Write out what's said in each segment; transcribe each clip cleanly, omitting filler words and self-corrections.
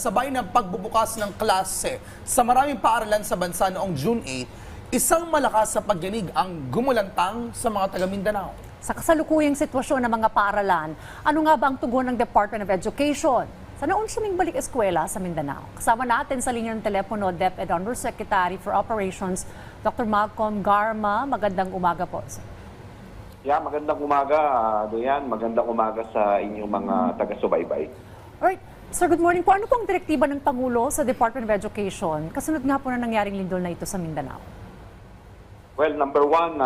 kasabay ng pagbubukas ng klase sa maraming paaralan sa bansa noong June 8, isang malakas sa pagyanig ang gumulantang sa mga taga Mindanao. Sa kasalukuyang sitwasyon ng mga paaralan, ano nga ba ang tugon ng Department of Education sa naunsuming balik eskwela sa Mindanao? Kasama natin sa linya ng telepono, DepEd Undersecretary for Operations, Dr. Malcolm Garma. Magandang umaga po. Yeah, magandang umaga, Dayan. Magandang umaga sa inyong mga taga-subaybay. Alright. Sir, good morning po. Ano pong direktiba ng Pangulo sa Department of Education kasunod nga po na nangyaring lindol na ito sa Mindanao? Well, number one,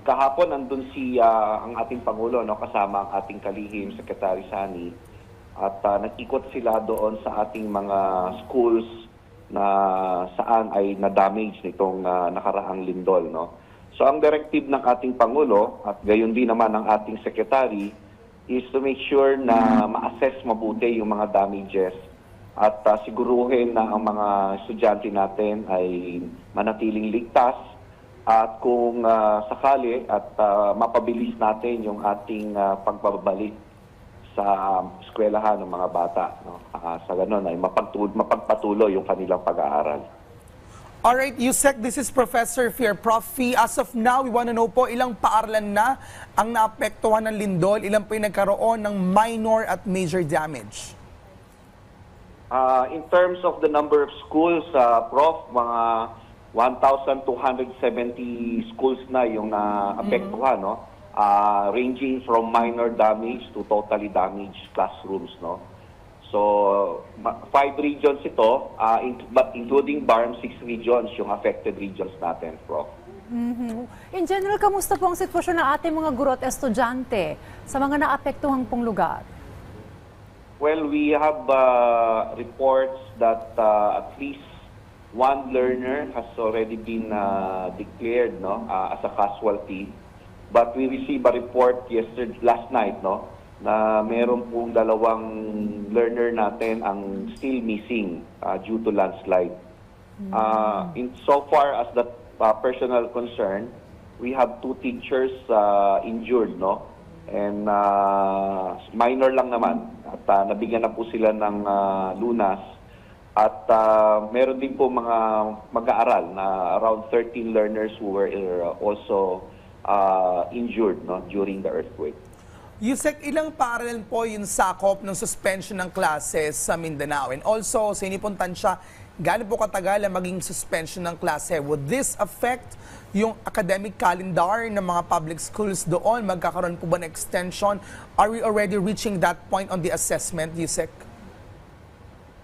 kahapon nandun ang ating Pangulo, no, kasama ang ating kalihim, Secretary Sani. At nag-ikot sila doon sa ating mga schools na saan ay na-damage nitong nakaraang lindol. No? So ang directive ng ating Pangulo at gayon din naman ng ating Secretary is to make sure na ma-assess mabuti yung mga damages at siguruhin na ang mga estudyante natin ay manatiling ligtas at kung sakali at mapabilis natin yung ating pagbabalik sa eskwelahan ng mga bata. No? Sa ganun ay mapagpatuloy yung kanilang pag-aaral. Alright, Yusek, this is Professor Fier. Prof. Fee, as of now, we want to know po ilang paaralan na ang naapektuhan ng lindol, ilang po yung nagkaroon ng minor at major damage? In terms of the number of schools, Prof, mga 1,270 schools na yung naapektuhan, no? Ranging from minor damage to totally damaged classrooms, no? So, 5 regions ito, but including BARM, 6 regions yung affected regions natin, Prof. In general, kamusta po ang sitwasyon ng ating mga guro at estudyante sa mga naapektuhang pong lugar? Well, we have reports that at least one learner has already been declared, no, as a casualty. But we received a report last night, no, na meron pong 2 learner natin ang still missing due to landslide. In so far as the personal concern, we have 2 teachers injured, no? And minor lang naman at nabigyan na po sila ng lunas at meron din po mga mag-aaral na around 13 learners who were also injured, no, during the earthquake. Yusek, ilang paaralan po yung sakop ng suspension ng classes sa Mindanao? And also, sa inipong tansya, gaano po katagal ang maging suspension ng klase? Would this affect yung academic calendar ng mga public schools doon? Magkakaroon po ba ng extension? Are we already reaching that point on the assessment, Yusek?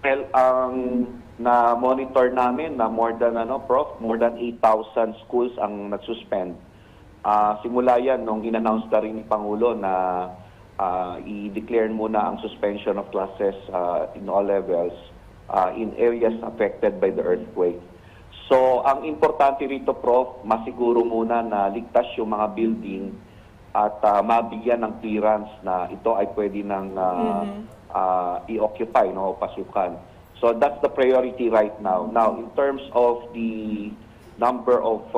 Well, na-monitor namin na more than 8,000 schools ang nag-suspend. Simula yan nung in-announce na rin ni Pangulo na i-declare muna ang suspension of classes in all levels in areas affected by the earthquake. So, ang importante rito, Prof, masiguro muna na ligtas yung mga building at mabigyan ng clearance na ito ay pwede nang i-occupy, no, o pasukan. So, that's the priority right now. Now, in terms of the number of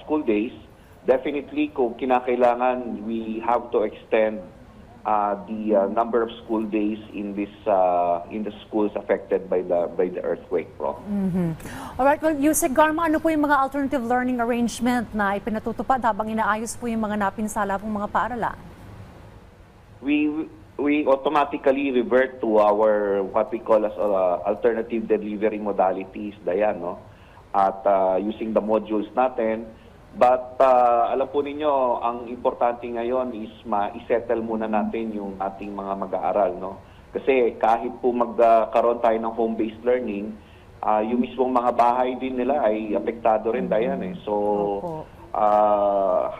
school days, definitely, kung kinakailangan, we have to extend the number of school days in the schools affected by the earthquake, Prof. Alright, well, Yusek Garma, ano po yung mga alternative learning arrangement na ipinatutupad habang inaayos po yung mga napinsala pong mga paaralan? We automatically revert to our what we call as alternative delivery modalities, Dayan, no? At using the modules natin. But alam po ninyo, ang importante ngayon is ma-settle muna natin yung ating mga mag-aaral, no? Kasi kahit po magkaroon tayo ng home-based learning, yung mismong mga bahay din nila ay apektado rin, Dayan, eh. So,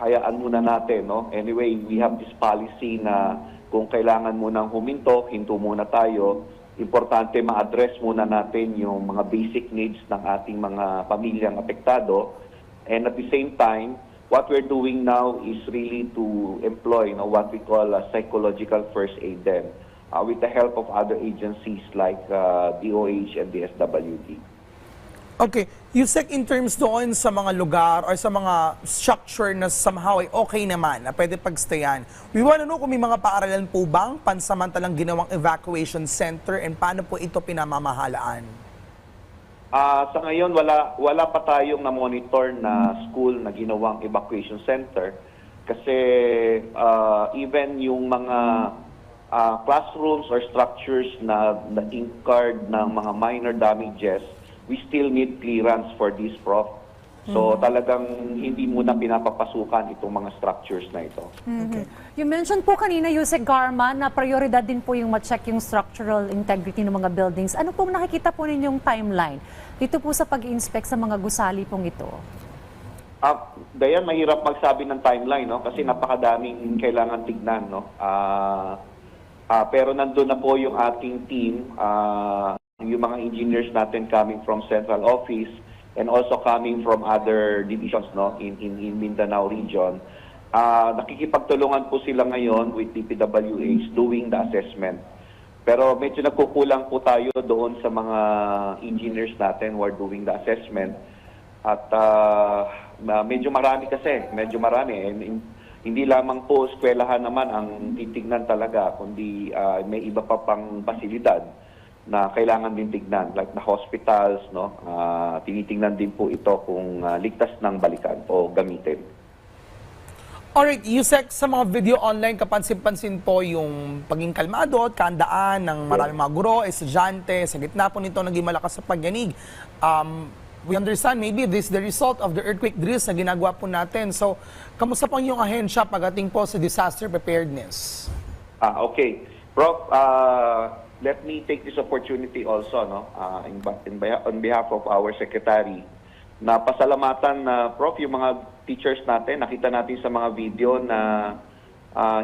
hayaan muna natin, no? Anyway, we have this policy na kung kailangan munang huminto, hinto muna tayo. Importante ma-address muna natin yung mga basic needs ng ating mga pamilyang apektado. And at the same time, what we're doing now is really to employ, what we call a psychological first aid then, with the help of other agencies like DOH and the SWD. Okay, Yusek, in terms doon sa mga lugar or sa mga structure na somehow ay okay naman, na pwede pagstayan, we want to know kung may mga paaralan po bang pansamantalang ginawang evacuation center and paano po ito pinamamahalaan? Sa ngayon, wala pa tayong na-monitor na school na ginawang evacuation center kasi even yung mga classrooms or structures na incurred ng mga minor damages, we still need clearance for this, Prof. So talagang hindi muna pinapapasukan itong mga structures na ito. You mentioned po kanina, Yusek Garma, na prioridad din po yung ma-check yung structural integrity ng mga buildings. Ano pong nakikita po ninyong timeline dito po sa pag-inspect sa mga gusali pong ito? Dayan, mahirap magsabi ng timeline, no? Kasi napakadaming kailangan tignan, no? Pero nandun na po yung ating team, yung mga engineers natin coming from central office and also coming from other divisions, no, in Mindanao region. Nakikipagtulungan po sila ngayon with DPWH doing the assessment. Pero medyo nagkukulang po tayo doon sa mga engineers natin who are doing the assessment. At medyo marami kasi, And hindi lamang po eskwelahan naman ang titignan talaga, kundi may iba pa pang pasilidad na kailangan din tignan, like na hospitals, no? Tinitingnan din po ito kung ligtas ng balikan o gamitin. Alright, Yusek, sa mga video online, kapansin-pansin po yung paging kalmado at kaandaan ng maraming mga guro, estudyante, sa gitna po nito naging malakas sa pagyanig. We understand maybe this is the result of the earthquake drills na ginagawa po natin. So, kamusta po yung ahensya pagdating po sa disaster preparedness? Okay. Prof, let me take this opportunity also, no, on behalf of our secretary, na pasalamatan na Prof, yung mga teachers natin, nakita natin sa mga video na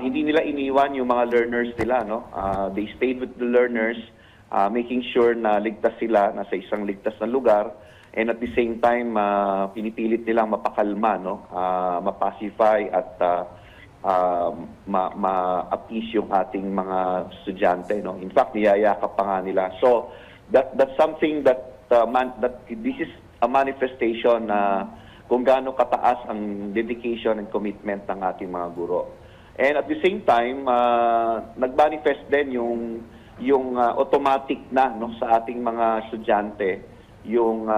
hindi nila iniwan yung mga learners nila, no? They stayed with the learners, making sure na ligtas sila, nasa isang ligtas na lugar, and at the same time, pinipilit nilang mapakalma, no? Mapacify at ma-appease yung ating mga estudyante, no? In fact, niyayakap pa nga nila. So that's something that this is a manifestation na kung gaano kataas ang dedication and commitment ng ating mga guro. And at the same time, nag-manifest din yung automatic na, no, sa ating mga estudyante yung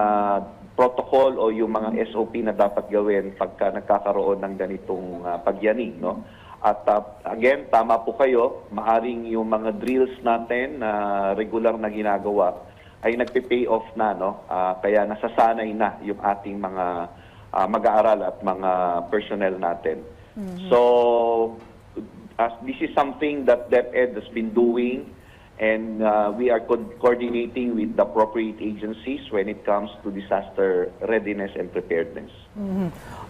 protocol o yung mga SOP na dapat gawin pagka nagkakaroon ng ganitong pagyanig, no? At again, tama po kayo, maaring yung mga drills natin na regular na ginagawa ay nagpe-pay off na, no? Kaya nasasanay na yung ating mga mag-aaral at mga personnel natin. So this is something that DepEd has been doing, and we are coordinating with the appropriate agencies when it comes to disaster readiness and preparedness.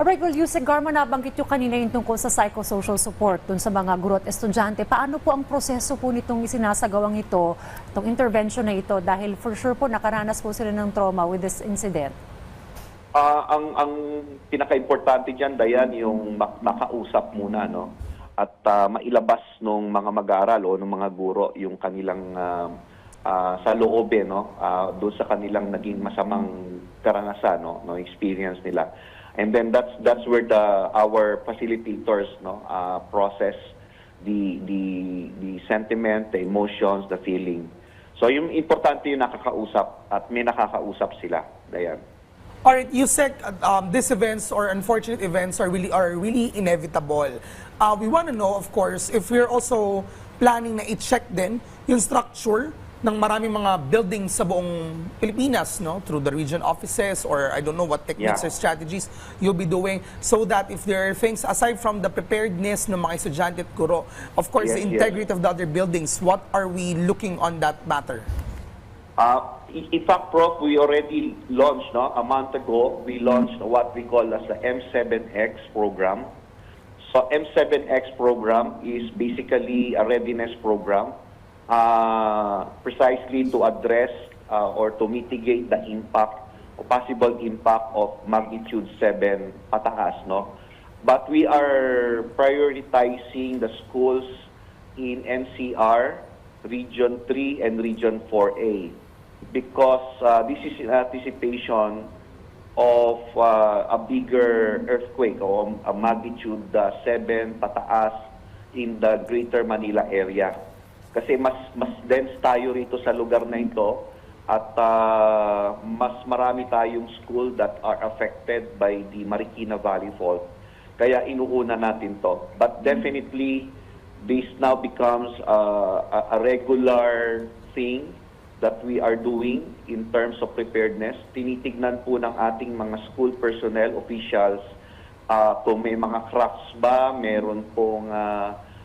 Alright, well, Yusek Garma, nabanggit nyo kanina yung tungkol sa psychosocial support dun sa mga guro at estudyante. Paano po ang proseso po nitong isinasagawang ito, itong intervention na ito, dahil for sure po nakaranas po sila ng trauma with this incident? Ang pinaka-importante dyan, Dayan, yung makausap muna, no? At mailabas ng mga mag-aaral o ng mga guro yung kanilang sa loob, no? Doon sa kanilang naging masamang karanasan, no, experience nila. And then that's where our facilitators, no, process the sentiment, the emotions, the feeling. So yung importante yung nakakausap at may nakakausap sila, Dayan. Alright, Yusek, these events or unfortunate events are really inevitable. We want to know, of course, if we're also planning na i-check din yung structure ng maraming mga buildings sa buong Pilipinas, no, through the region offices, or I don't know what techniques or strategies you'll be doing, so that if there are things aside from the preparedness ng mga estudyante at guro, of course, the integrity of the other buildings, what are we looking on that matter? In fact, Prof, we already launched, no, a month ago, we launched what we call as the M7X program. So M7X program is basically a readiness program precisely to address or to mitigate the impact or possible impact of magnitude 7 pataas, no? But we are prioritizing the schools in NCR, Region 3 and Region 4A. because this is in anticipation of a bigger earthquake o a magnitude 7 pataas in the Greater Manila area. Kasi mas dense tayo rito sa lugar na ito at mas marami tayong school that are affected by the Marikina Valley Fault. Kaya inuuna natin to. But definitely, this now becomes a regular thing that we are doing in terms of preparedness. Tinitignan po ng ating mga school personnel, officials, kung may mga cracks ba, meron pong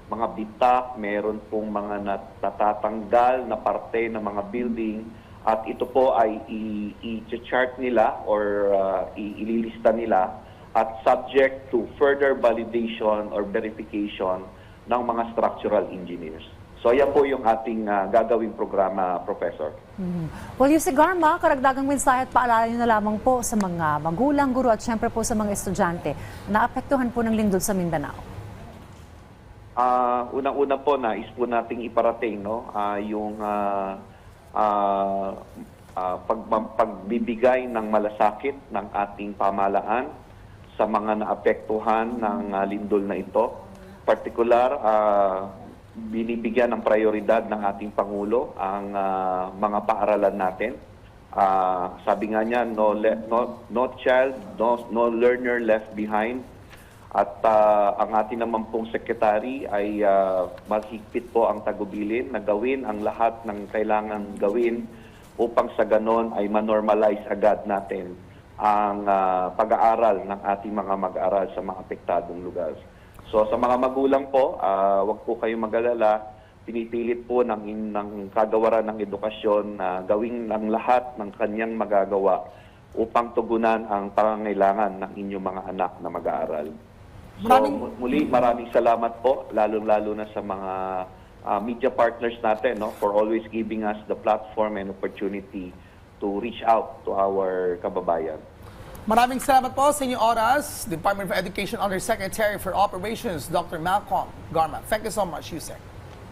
mga bitak, meron pong mga natatanggal na parte ng mga building, at ito po ay i-chart nila or ililista nila at subject to further validation or verification ng mga structural engineers. So yan po yung ating gagawing programa, Professor. Well, Yusek Garma, karagdagang mensahe at paalala nyo na lamang po sa mga magulang, guro at syempre po sa mga estudyante na apektuhan po ng lindol sa Mindanao. Unang-una po, nais po nating iparating yung pagbibigay ng malasakit ng ating pamahalaan sa mga naapektuhan ng lindol na ito. Partikular, binibigyan ng prioridad ng ating Pangulo ang mga paaralan natin. Sabi nga niya, no child, no learner left behind. At ang ating naman pong sekretary ay maghigpit po ang tagubilin na gawin ang lahat ng kailangan gawin upang sa ganon ay manormalize agad natin ang pag-aaral ng ating mga mag-aaral sa mga apektadong lugar. So sa mga magulang po, wag po kayong mag-alala. Pinipilit po ng kagawaran ng edukasyon na gawin ang lahat ng kanyang magagawa upang tugunan ang pangangailangan ng inyong mga anak na mag-aaral. So muli, maraming salamat po, lalong-lalo na sa mga media partners natin for always giving us the platform and opportunity to reach out to our kababayan. Maraming salamat po sa inyong oras, Department of Education Undersecretary for Operations, Dr. Malcolm Garma. Thank you so much, Yusek.